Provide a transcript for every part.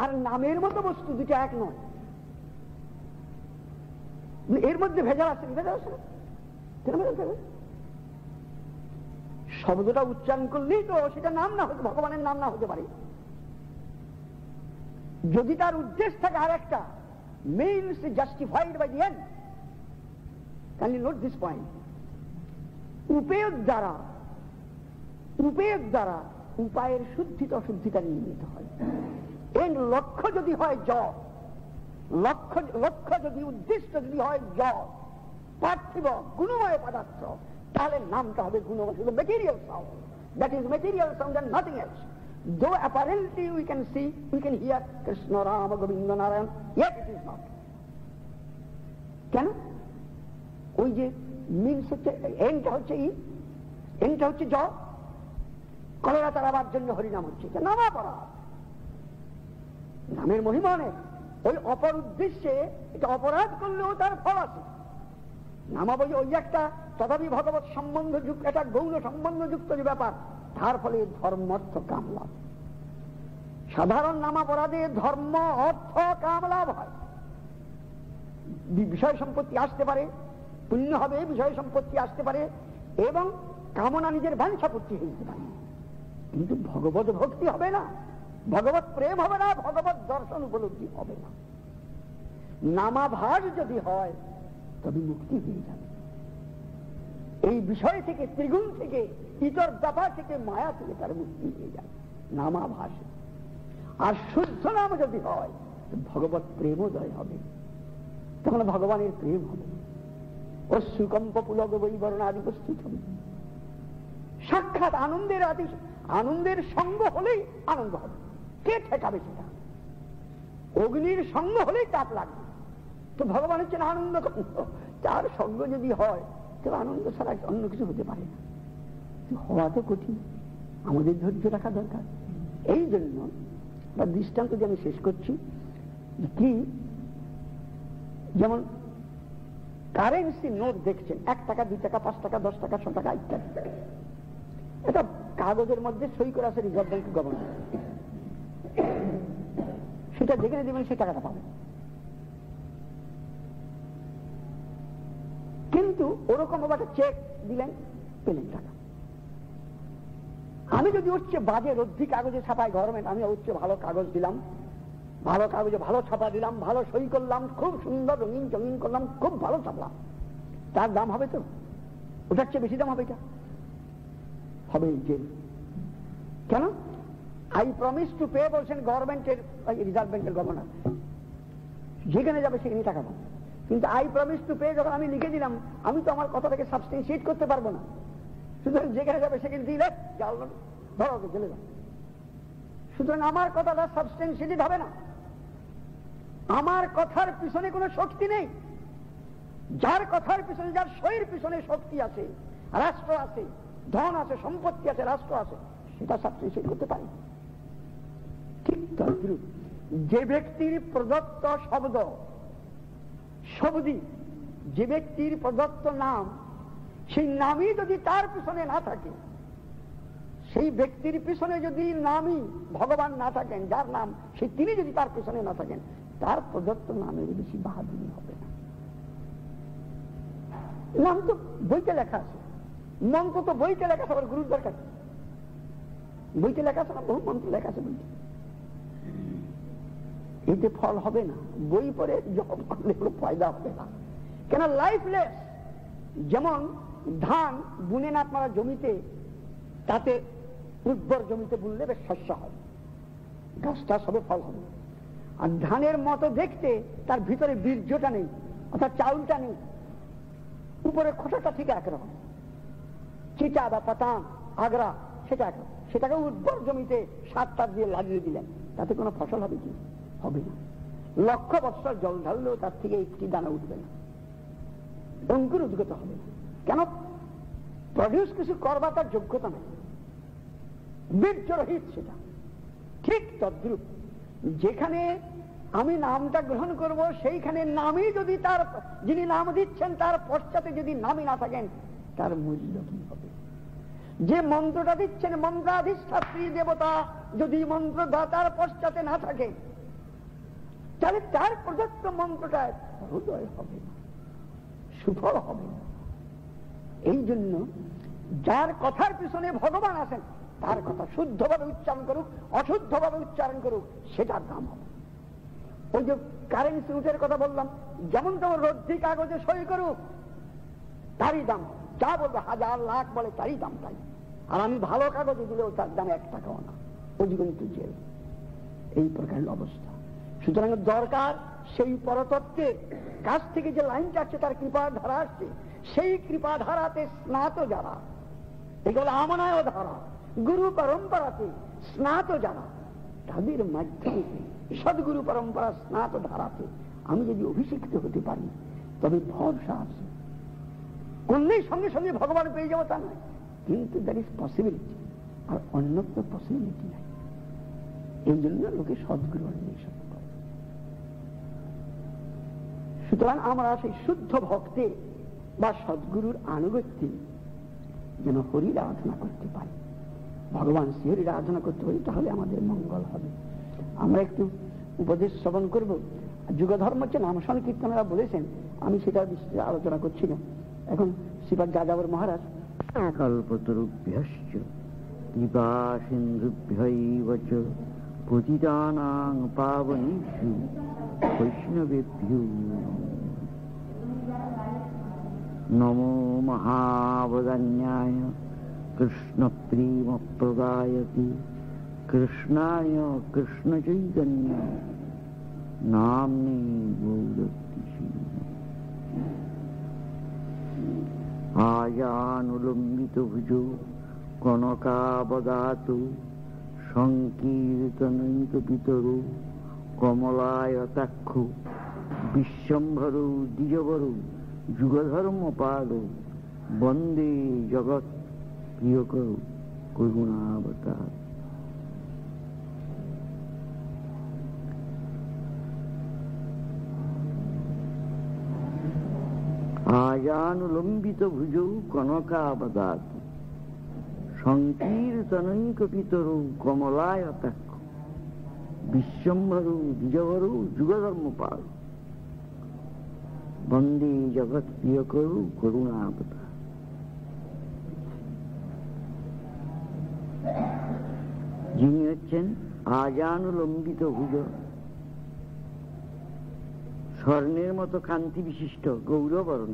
আর নামের মতো বস্তু দুটো এক নয়, এর মধ্যে ভেজাল আছে, ভেজাল আছে না? শব্দটা উচ্চারণ করলেই তো সেটা নাম না হতে, ভগবানের নাম না হতে পারে। যদি তার উদ্দেশ্য থাকে আর একটা, means justified by the end. Can you note this point? উপেয় দ্বারা উপায়ের শুদ্ধিত অশুদ্ধিতা নির্মিত হয়। এর লক্ষ্য যদি হয় জড়, লক্ষ্য যদি উদ্দেশ্য যদি হয় জড়, পার্থিব গুণময় পদার্থ, তাহলে নামটা হবে Gunamoy, material sound. That is material sound and nothing else. Though apparently we can see, we can hear Krishna, Rama, Govinda, Narayan, yet it is not. কেন? ওই যে মিনস হচ্ছে, এনটা হচ্ছে এনটা হচ্ছে জড়, কলেরা তারাবার জন্য হরিনাম হচ্ছে, নামা পড়া, নামের মহিমা অনেক। ওই অপর উদ্দেশ্যে এটা অপরাধ করলেও তার ফল আছে। নামাবলী ওই একটা তথাপি ভগবত সম্বন্ধ যুক্ত, একটা গৌণ সম্বন্ধযুক্ত যে ব্যাপার, তার ফলে ধর্ম অর্থ কাম লাভ। সাধারণ নামাপরাধে ধর্ম অর্থ কাম লাভ হয়, বিষয় সম্পত্তি আসতে পারে, পুণ্য হবে, বিষয় সম্পত্তি আসতে পারে, এবং কামনা নিজের বাঞ্ছা পূর্তি হইতে পারে, কিন্তু ভগবত ভক্তি হবে না, ভগবত প্রেম হবে না, ভগবত দর্শন উপলব্ধি হবে না। নামাভাস যদি হয় তবে মুক্তি হয়ে যাবে। এই বিষয় থেকে, ত্রিগুণ থেকে, ইতর ব্যাপার থেকে, মায়া থেকে তার মুক্তি হয়ে যাবে নামাভাস। আর শুদ্ধ নাম যদি হয় ভগবত প্রেমোদয় হবে, তখন ভগবানের প্রেম হবে। অশ্রুকম্প পুলক বৈবরণ আদি প্রস্তুত হবে, সাক্ষাৎ আনন্দের আদি, আনন্দের সঙ্গ হলেই আনন্দ হবে। কে ঠেকাবে সেটা? অগ্নির সঙ্গ হলেই তাপ লাগবে, তো ভগবান হচ্ছেন আনন্দ কণ্ঠ, তার সঙ্গ যদি হয় তবে আনন্দ ছাড়া অন্য কিছু হতে পারে না। হওয়া তো কঠিন, আমাদের ধৈর্য রাখা দরকার। এই জন্য দৃষ্টান্ত দিয়ে আমি শেষ করছি, কি যেমন কারেন্সি নোট দেখছেন, 1 টাকা, 2 টাকা, 5 টাকা, 10 টাকা, 100 টাকা ইত্যাদি, এটা কাগজের মধ্যে সই করে আছে রিজার্ভ ব্যাংক গভর্নমেন্ট, সেটা যেখানে দেবেন সেই টাকাটা পাবেন। কিন্তু ওরকম একটা চেক দিলেন, পেলেন টাকা। আমি যদি হচ্ছে বাজে রদ্দি কাগজে ছাপাই গভর্নমেন্ট, আমি হচ্ছে ভালো কাগজ দিলাম, ভালো কাগজে ভালো ছাপা দিলাম, ভালো সই করলাম, খুব সুন্দর রঙিন চঙিন করলাম, খুব ভালো ছাপলাম, তার দাম হবে তো? ওটার চেয়ে বেশি দাম হবে, এটা হবে জেল। কেন? আই প্রমিস টু পে বলছেন গভর্নমেন্টের, রিজার্ভ ব্যাংকের গভর্নর, যেখানে যাবে সেখানে টাকা পাবে। কিন্তু আই প্রমিস টু পে যখন আমি লিখে দিলাম, আমি তো আমার কথাটাকে সাবস্টেনশিয়েট করতে পারবো না, সুতরাং যেখানে যাবে সেখানে দিলে ধরো চলে যাবে। সুতরাং আমার কথাটা সাবস্টেনশিয়েটেড হবে না, আমার কথার পিছনে কোনো শক্তি নেই। যার কথার পিছনে, যার সইয়ের পিছনে শক্তি আছে, রাষ্ট্র আছে, ধন আছে, সম্পত্তি আছে, রাষ্ট্র আছে, সেটা সাবস্টেনশিয়েট করতে পারে। ঠিক তদ্রূপ যে ব্যক্তির প্রদত্ত শব্দী, যে ব্যক্তির প্রদত্ত নাম, সেই নামই যদি তার পিছনে না থাকে, সেই ব্যক্তির পিছনে যদি নামই ভগবান না থাকেন, যার নাম সেই তিনি যদি তার পিছনে না থাকেন, তার প্রদত্ত নামের বেশি বাহাদুরি হবে না। নাম তো বইতে লেখা আছে, মন্ত্র তো বইতে লেখা আছে, আবার গুরুর দরকার বইতে লেখা আছে না, বহু মন্ত্র লেখা আছে বইতে, এতে ফল হবে না। বই পড়ে জব করলে কোনো ফায়দা হবে না, কেন? লাইফলেস। যেমন ধান বুনে না আপনারা জমিতে, তাতে উর্বর জমিতে বুনলে বেশ শস্য হয়, গাছটা সবে ফল হবে। আর ধানের মতো দেখতে, তার ভিতরে বীর্যটা নেই, অর্থাৎ চাউলটা নেই, উপরে খোসাটা ঠিক একরকম, চিটা বা পাতান আগরা সেটা একরকম, সেটাকে উর্বর জমিতে সার টার দিয়ে লাগিয়ে দিলেন, তাতে কোনো ফসল হবে কি? হবে না। 1,00,000 বৎসর জল ঢাললেও তার থেকে একটি দানা উঠবে না, অঙ্কুর উদ্গত হবে না। কেন? প্রডিউস কিছু করবার তার যোগ্যতা নেই, বীর্যরহিত সেটা। ঠিক তদ্রূপ যেখানে আমি নামটা গ্রহণ করব, সেইখানে নামই যদি তার, যিনি নাম দিচ্ছেন তার পশ্চাতে যদি নামই না থাকেন, তার মূল্য কি হবে? যে মন্ত্রটা দিচ্ছেন, মন্ত্রাধিষ্ঠাত্রী দেবতা যদি মন্ত্রদাতার পশ্চাতে না থাকে, তাহলে তার প্রদত্ত মন্ত্রটা হৃদয় হবে না, সুফল হবে না। এই জন্য যার কথার পিছনে ভগবান আছেন তার কথা শুদ্ধভাবে উচ্চারণ করুক, অশুদ্ধভাবে উচ্চারণ করুক, সেটার দাম হবে। ওই যে কারেন্সি নোটের কথা বললাম, যেমন তেমন রদ্দি কাগজে সই করুক, তারই দাম। যা বলবে, হাজার লাখ বলে, তারই দাম তাই। আর আমি ভালো কাগজে দিলেও তার দাম 1 টাকাও না, অধিকন্তু জেল। এই প্রকারের অবস্থা। সুতরাং দরকার সেই পরতত্ত্বের কাছ থেকে যে লাইনটা আসছে, তার কৃপার ধারা আসছে, সেই কৃপা ধারাতে স্নাত যারা, এগুলো আমনায় ধারা, গুরু পরম্পরাতে স্নাত যারা, তাদের মাধ্যমে সদ্গুরু পরম্পরা স্নাত ধারাতে আমি যদি অভিষিক্ত হতে পারি, তবে ভরসা আছে। করলেই সঙ্গে সঙ্গে ভগবান পেয়ে যাবো তা নয়, কিন্তু দ্যাট ইজ পসিবিলিটি, আর অন্যত্র পসিবিলিটি নাই। এই জন্য লোকে সদ্গুরু অন্বেষণ করে। সুতরাং আমরা সেই শুদ্ধ ভক্তে বা সদ্গুরুর আনুগত্যে যেন হরির আরাধনা করতে পারি, ভগবান শ্রীহরির আরাধনা করতে পারি, তাহলে আমাদের মঙ্গল হবে। আমরা একটু উপদেশ শ্রবণ করব। যুগধর্ম হচ্ছে নাম সংকীর্তনেরা বলেছেন, আমি সেটা বিশেষ আলোচনা করছি না। এখন শ্রীপাদ যাযাবর মহারাজ কল্পতরুভ্যশ্চ কৃপা সিন্ধুভ্যৈব চ পতিতানাং পাবনেষু বৈষ্ণবেভ্যো নমো মহাবদান্যায় কৃষ্ণপ্রেমপ্রদায়তে কৃষ্ণায় কৃষ্ণচৈতন্য নাম্নে গৌরতিষি আয়ানুলম্বিত ভুজো কনকাবদাতু সংকীর্তনৈকপিতরো কমলায়তাক্ষ বিশ্বম্ভরো দ্বিজবরো যুগধর্মপাল বন্দে জগৎ প্রিয়কর করুণাবতার। আয়ানুলম্বিত ভুজৌ কনকাবদাত সংকীর্তনৈকপিতরো কমলায়তাক্ষ বিশ্বম্ভরো দ্বিজবরো যুগধর্মপাল বন্দে জগৎ প্রিয়কর করুণাবতার। যিনি হচ্ছেন আজানুলম্বিত ভুজ, স্বর্ণের মতো কান্তি বিশিষ্ট গৌরবর্ণ,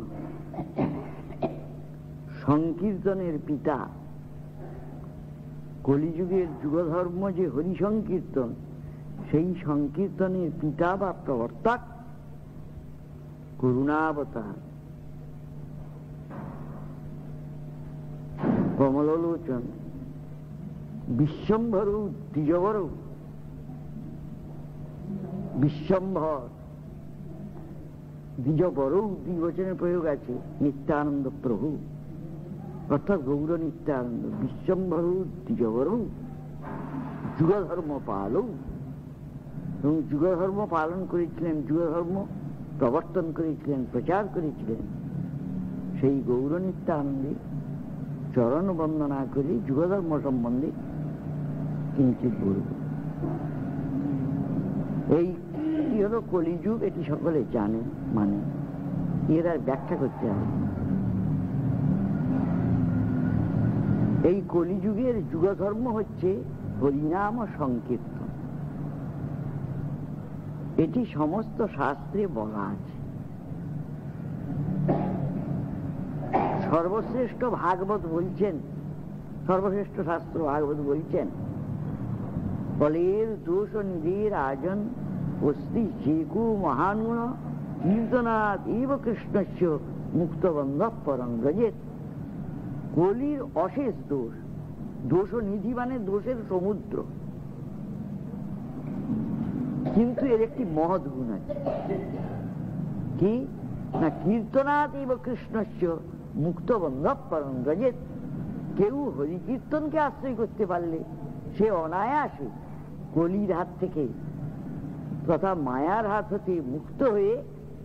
সংকীর্তনের পিতা। কলিযুগের যুগধর্ম যে হরি সংকীর্তন, সেই সংকীর্তনের পিতা বা প্রবর্তক করুণাবতার। কমললোচন বিশ্বম্ভরু দ্বিজবরু, বিশ্বম্ভর দ্বিজবরু দ্বিবচনের প্রয়োগ আছে, নিত্যানন্দ প্রভু অর্থাৎ গৌর নিত্যানন্দ। বিশ্বম্ভরু দ্বিজবরু যুগধর্ম পালৌ, এবং যুগধর্ম পালন করেছিলেন, যুগধর্ম প্রবর্তন করেছিলেন, প্রচার করেছিলেন। সেই গৌর নিত্যানন্দে চরণ বন্দনা করে যুগধর্ম সম্বন্ধে কিঞ্চিত বলব। এই হলো কলিযুগ, এটি সকলে জানে, মানে এর আর ব্যাখ্যা করতে হবে। এই কলিযুগের যুগধর্ম হচ্ছে হরিনাম সংকীর্তন। এটি সমস্ত শাস্ত্রে বলা আছে। সর্বশ্রেষ্ঠ ভাগবত বলছেন, সর্বশ্রেষ্ঠ শাস্ত্র ভাগবত বলছেন, ফলের দোষ নিধির আজন অস্তি যেকু মহানুন কীর্তনাৎ এব কৃষ্ণস্য মুক্তবন্ধ পরং ব্রজেত। কলির অশেষ দোষ, দোষ নিধি মানে দোষের সমুদ্র, কিন্তু এর একটি মহৎ গুণ আছে। কি না, কীর্তনাৎ এব কৃষ্ণস্য মুক্তবন্ধ পরং ব্রজেত। কেউ হরি কীর্তনকে আশ্রয় করতে পারলে সে অনায়াসে কলির হাত থেকে তথা মায়ার হাত হতে মুক্ত হয়ে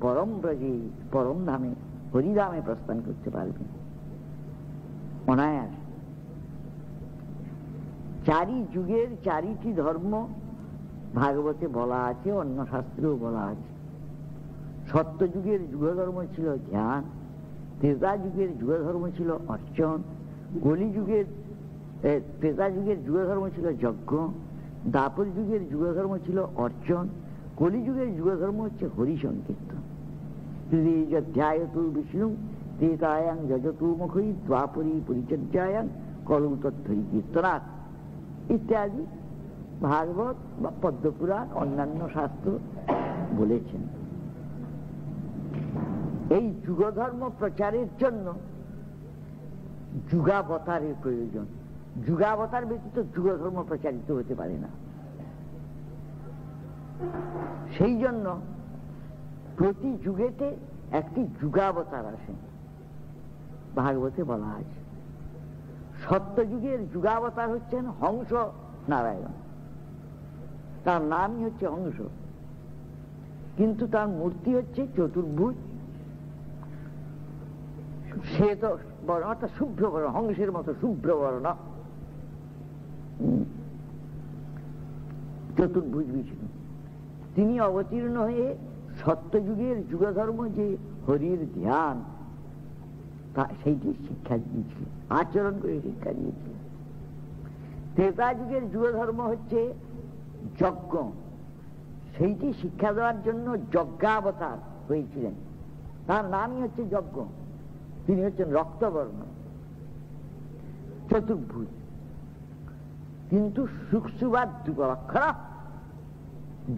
পরম ব্রজে, পরম ধামে, হরিধামে প্রস্থান করতে পারবে অনায়াস। চারি যুগের চারিটি ধর্ম ভাগবতে বলা আছে, অন্য শাস্ত্রেও বলা আছে। সত্যযুগের যুগধর্ম ছিল ধ্যান, ত্রেতা যুগের যুগধর্ম ছিল অর্চন, কলিযুগের ত্রেতা যুগের যুগধর্ম ছিল যজ্ঞ, দ্বাপর যুগের যুগধর্ম ছিল অর্চন, কলিযুগের যুগধর্ম হচ্ছে হরি সংকীর্তন। ধ্যায়তু বিষ্ণু ত্রেতায়াং যজতু মুখই দ্বাপরী পরিচর্যায়াং কলৌ তদ্ধরি কীর্তনাথ ইত্যাদি ভাগবত বা পদ্মপুরাণ অন্যান্য শাস্ত্র বলেছেন। এই যুগধর্ম প্রচারের জন্য যুগাবতারের প্রয়োজন। যুগাবতার ব্যতীত যুগধর্ম প্রচারিত হতে পারে না। সেই জন্য প্রতি যুগেতে একটি যুগাবতার আসে, ভাগবতে বলা আছে। সত্যযুগের যুগাবতার হচ্ছেন হংস নারায়ণ, তার নামই হচ্ছে হংস, কিন্তু তার মূর্তি হচ্ছে চতুর্ভুজ, শ্বেত বর্ণ অর্থাৎ শুভ্র বর্ণ, হংসের মতো শুভ্র বর্ণ, চতুর্ভুজ বিষ্ণু। তিনি অবতীর্ণ হয়ে সত্যযুগের যুগধর্ম যে হরির ধ্যান সেইটি শিক্ষা দিয়েছিলেন, আচরণ করে শিক্ষা দিয়েছিলেন। ত্রেতা যুগের যুগধর্ম হচ্ছে যজ্ঞ, সেইটি শিক্ষা দেওয়ার জন্য যজ্ঞাবতার হয়েছিলেন, তার নামই হচ্ছে যজ্ঞ। তিনি হচ্ছেন রক্তবর্ণ, চতুর্ভুজ, কিন্তু সুখ সুবাদ যুগলক্ষণা,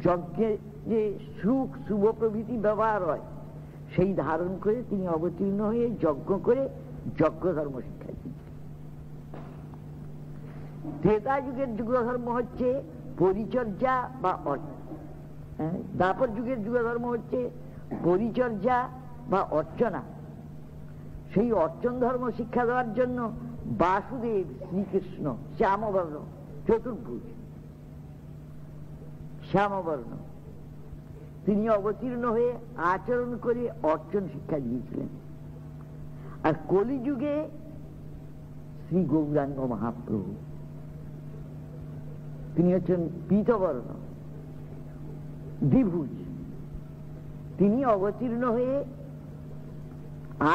যজ্ঞে যে সুখ শুভ প্রভৃতি ব্যবহার হয় সেই ধারণ করে তিনি অবতীর্ণ হয়ে যজ্ঞ করে যজ্ঞ ধর্ম শিক্ষা দিয়েছেন। ত্রেতা যুগের যুগধর্ম হচ্ছে পরিচর্যা বা দ্বাপর যুগের যুগধর্ম হচ্ছে পরিচর্যা বা অর্চনা। সেই অর্চন ধর্ম শিক্ষা দেওয়ার জন্য বাসুদেব শ্রীকৃষ্ণ শ্যামবর্ণ, চতুর্ভুজ শ্যামবর্ণ, তিনি অবতীর্ণ হয়ে আচরণ করে অর্চন শিক্ষা দিয়েছিলেন। আর কলিযুগে শ্রী গৌরাঙ্গ মহাপ্রভু, তিনি হচ্ছেন পীতবর্ণ দ্বিভুজ, তিনি অবতীর্ণ হয়ে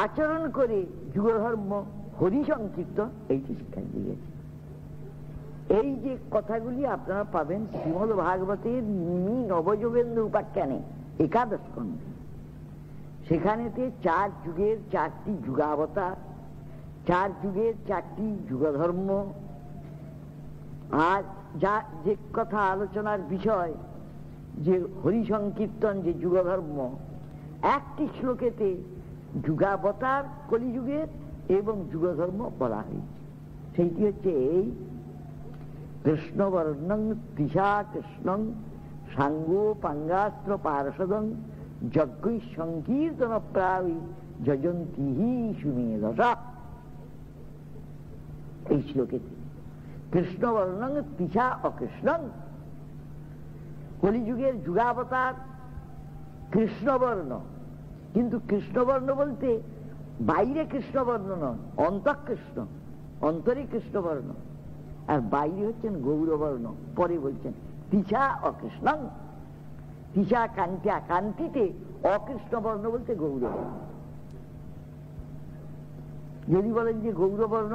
আচরণ করে যুগধর্ম হরি সংকীর্তন এইটি শিক্ষা দিয়েছে। এই যে কথাগুলি আপনারা পাবেন শ্রীমদ ভাগবতের নিমি নবযোগেন্দ্র উপাখ্যানে একাদশ স্কন্ধে। সেখানেতে 4 যুগের 4টি যুগাবতার, 4 যুগের 4টি যুগধর্ম, আর যা যে কথা আলোচনার বিষয় যে হরি সংকীর্তন যে যুগধর্ম, একটি শ্লোকেতে যুগাবতার কলিযুগের এবং যুগধর্ম বলা হয়েছে। সেইটি হচ্ছে এই কৃষ্ণবর্ণং তৃষা কৃষ্ণং সাঙ্গো পাঙ্গাস্ত্র পার্ষদং যজ্ঞৈ সংকীর্তন প্রাবি যজন্তি সুমেধসা। এই শ্লোকেতে কৃষ্ণবর্ণং তৃষা অকৃষ্ণং, কলিযুগের যুগাবতার কৃষ্ণবর্ণ, কিন্তু কৃষ্ণবর্ণ বলতে বাইরে কৃষ্ণবর্ণ নন, অন্তঃকৃষ্ণ, অন্তরে কৃষ্ণবর্ণ, আর বাইরে হচ্ছেন গৌরবর্ণ। পরে বলছেন তৃষা অকৃষ্ণং, তৃষা কান্তিয়া, কান্তিতে অকৃষ্ণবর্ণ বলতে গৌরবর্ণ। যদি বলেন যে গৌরবর্ণ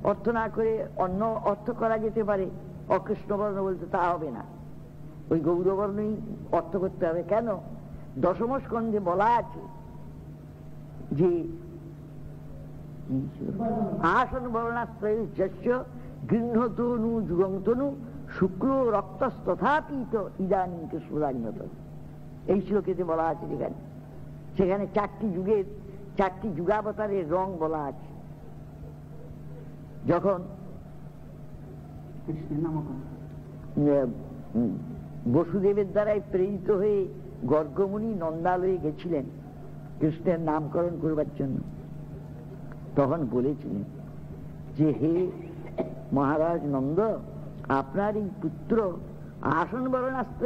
অর্থ না করে অন্য অর্থ করা যেতে পারে, অকৃষ্ণবর্ণ বলতে তা হবে না, ওই গৌরবর্ণই অর্থ করতে হবে। কেন? দশম স্কন্ধে বলা আছে যে আসন বর্ণাশ্রয়স্য গৃহতনু যুগন্তনু শুক্র রক্তস্তথাপিত ইদানীং কৃষ্ণদানিয়ত। এই শ্লোকেতে বলা আছে, সেখানে 4টি যুগের 4টি যুগাবতারের রং বলা আছে। যখন বসুদেবের দ্বারাই প্রেরিত হয়ে গর্গমুনি নন্দালয়ে গেছিলেন কৃষ্ণের নামকরণ করবার জন্য, তখন বলেছিলেন যে হে মহারাজ নন্দ, আপনার এই পুত্র আসন বরণাস্ত্র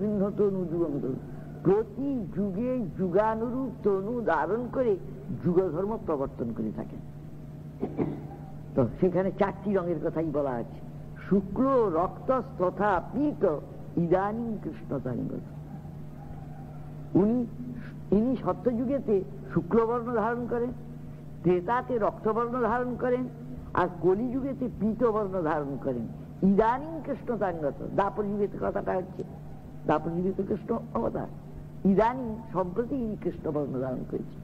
গৃহতনু যুগন্তনু, প্রতি যুগে যুগানুরূপ তনু ধারণ করে যুগধর্ম প্রবর্তন করে থাকেন। তো সেখানে 4টি রঙের কথাই বলা আছে, শুক্র রক্ত তথা পীত ইদানিং কৃষ্ণ তাঙ্গত। ইনি সত্যযুগেতে শুক্লবর্ণ ধারণ করেন, ত্রেতাতে রক্তবর্ণ ধারণ করেন, আর কলিযুগেতে পীতবর্ণ ধারণ করেন। ইদানিং কৃষ্ণ তাঙ্গত, দাপর যুগেতে কথাটা হচ্ছে, দাপর যুগে তো কৃষ্ণ অবতার, ইদানিং সম্প্রতি ইনি কৃষ্ণবর্ণ ধারণ করেছে,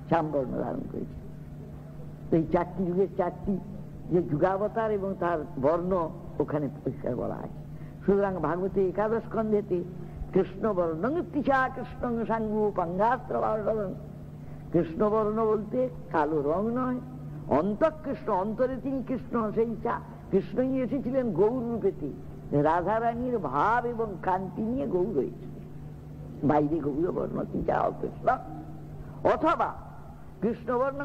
শ্যামবর্ণ ধারণ করেছে। তো এই চারটি যুগের চারটি যে যুগাবতার এবং তার বর্ণ ওখানে পরিষ্কার বলা আছে। সুতরাং ভাগবতে একাদশ স্কন্ধেতে কৃষ্ণবর্ণ তিসা কৃষ্ণ সাঙ্গু পাঙ্গাস্ত্র, কৃষ্ণবর্ণ বলতে কালো রং নয়, অন্তঃকৃষ্ণ, অন্তরে তিনি কৃষ্ণ। সেই কৃষ্ণই এসেছিলেন গৌর রূপেতে, রাধারানীর ভাব এবং কান্তি নিয়ে গৌর হয়েছে, বাইরে গৌরবর্ণ তিসা কৃষ্ণ। অথবা কৃষ্ণবর্ণ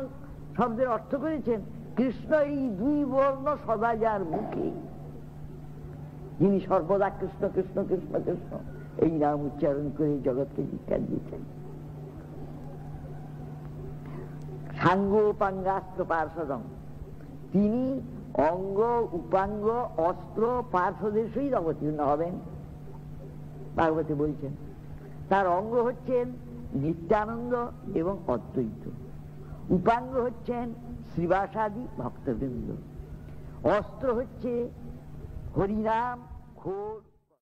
শব্দের অর্থ করেছেন কৃষ্ণ এই দুই বর্ণ সদা যার মুখে, যিনি সর্বদা কৃষ্ণ কৃষ্ণ কৃষ্ণ কৃষ্ণ এই নাম উচ্চারণ করে জগৎকে শিক্ষা দিয়েছেন। সাঙ্গ পাঙ্গাস্ত্র পার্শ্বদম, তিনি অঙ্গ উপাঙ্গ অস্ত্র পার্শ্বদের সহিত অবতীর্ণ হবেন। ভাগবতে বলছেন তার অঙ্গ হচ্ছেন নিত্যানন্দ এবং অদ্বৈত, উপাঙ্গ হচ্ছেন শ্রীবাসাদি ভক্তবৃন্দ, অস্ত্র হচ্ছে হরিনাম, খোল,